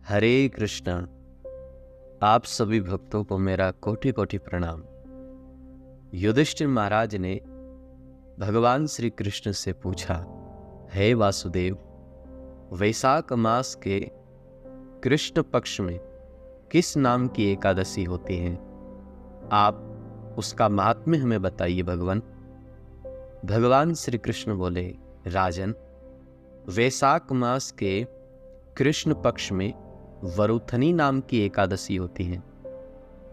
हरे कृष्णा। आप सभी भक्तों को मेरा कोटि कोटि प्रणाम। युधिष्ठिर महाराज ने भगवान श्री कृष्ण से पूछा, हे वासुदेव, वैशाख मास के कृष्ण पक्ष में किस नाम की एकादशी होती है? आप उसका महात्म्य हमें बताइए भगवान। भगवान श्री कृष्ण बोले, राजन, वैशाख मास के कृष्ण पक्ष में वरुथनी नाम की एकादशी होती है।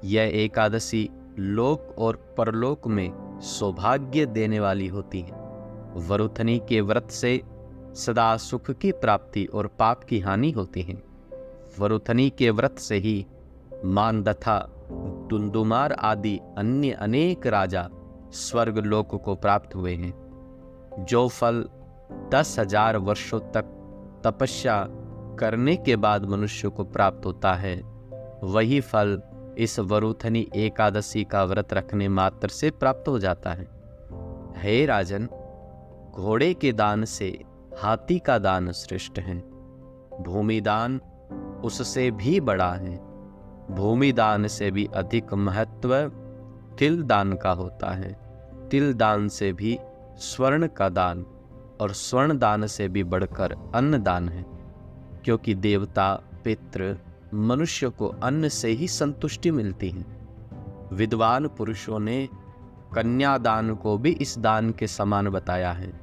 यह एकादशी लोक और परलोक में सौभाग्य देने वाली होती है। वरुथनी के व्रत से सदा सुख की प्राप्ति और पाप की हानि होती है। वरुथनी के व्रत से ही मानदथा, दुंदुमार आदि अन्य अनेक राजा स्वर्ग लोक को प्राप्त हुए हैं। जो फल 10,000 वर्षों तक तपस्या करने के बाद मनुष्य को प्राप्त होता है, वही फल इस वरुथनी एकादशी का व्रत रखने मात्र से प्राप्त हो जाता है। हे राजन, घोड़े के दान से हाथी का दान श्रेष्ठ है। भूमि दान उससे भी बड़ा है। भूमि दान से भी अधिक महत्व तिल दान का होता है। तिल दान से भी स्वर्ण का दान और स्वर्ण दान से भी बढ़कर अन्न दान है, क्योंकि देवता, पितृ, मनुष्य को अन्न से ही संतुष्टि मिलती है। विद्वान पुरुषों ने कन्यादान को भी इस दान के समान बताया है।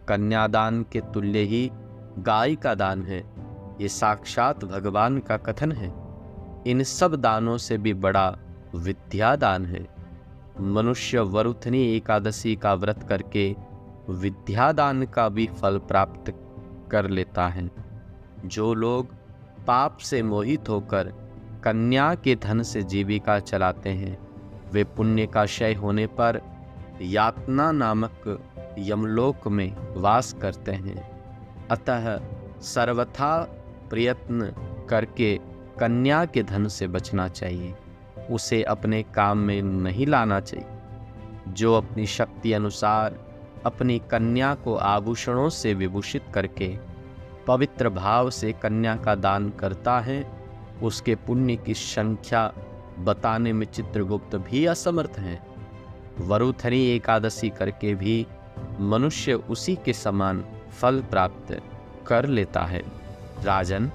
कन्यादान के तुल्य ही गाय का दान है। ये साक्षात भगवान का कथन है। इन सब दानों से भी बड़ा विद्या दान है। मनुष्य वरुथनी एकादशी का व्रत करके विद्या दान का भी फल प्राप्त कर लेता है। जो लोग पाप से मोहित होकर कन्या के धन से जीविका चलाते हैं, वे पुण्य का क्षय होने पर यातना नामक यमलोक में वास करते हैं। अतः सर्वथा प्रयत्न करके कन्या के धन से बचना चाहिए। उसे अपने काम में नहीं लाना चाहिए। जो अपनी शक्ति अनुसार अपनी कन्या को आभूषणों से विभूषित करके पवित्र भाव से कन्या का दान करता है, उसके पुण्य की संख्या बताने में चित्रगुप्त भी असमर्थ हैं। वरुथनी एकादशी करके भी मनुष्य उसी के समान फल प्राप्त कर लेता है। राजन,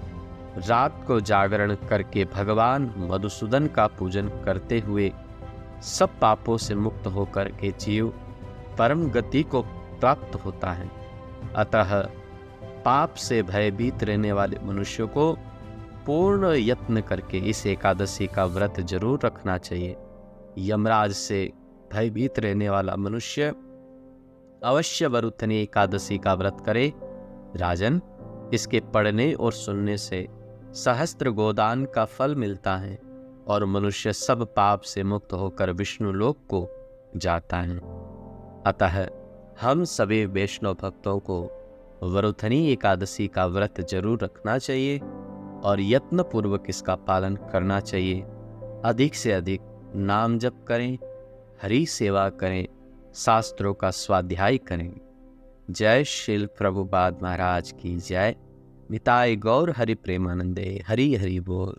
रात को जागरण करके भगवान मधुसूदन का पूजन करते हुए सब पापों से मुक्त होकर के जीव परम गति को प्राप्त होता है। अतः पाप से भयभीत रहने वाले मनुष्य को पूर्ण यत्न करके इस एकादशी का व्रत जरूर रखना चाहिए। यमराज से भयभीत रहने वाला मनुष्य अवश्य वरुथनी एकादशी का व्रत करे। राजन, इसके पढ़ने और सुनने से सहस्त्र गोदान का फल मिलता है और मनुष्य सब पाप से मुक्त होकर विष्णु लोक को जाता है। अतः हम सभी वैष्णव भक्तों को वरुथनी एकादशी का व्रत जरूर रखना चाहिए और यत्न पूर्वक इसका पालन करना चाहिए। अधिक से अधिक नाम जप करें, हरि सेवा करें, शास्त्रों का स्वाध्याय करें। जय श्रील प्रभुपाद महाराज की जय। निताय गौर हरि प्रेमानंदे। हरि हरि बोल।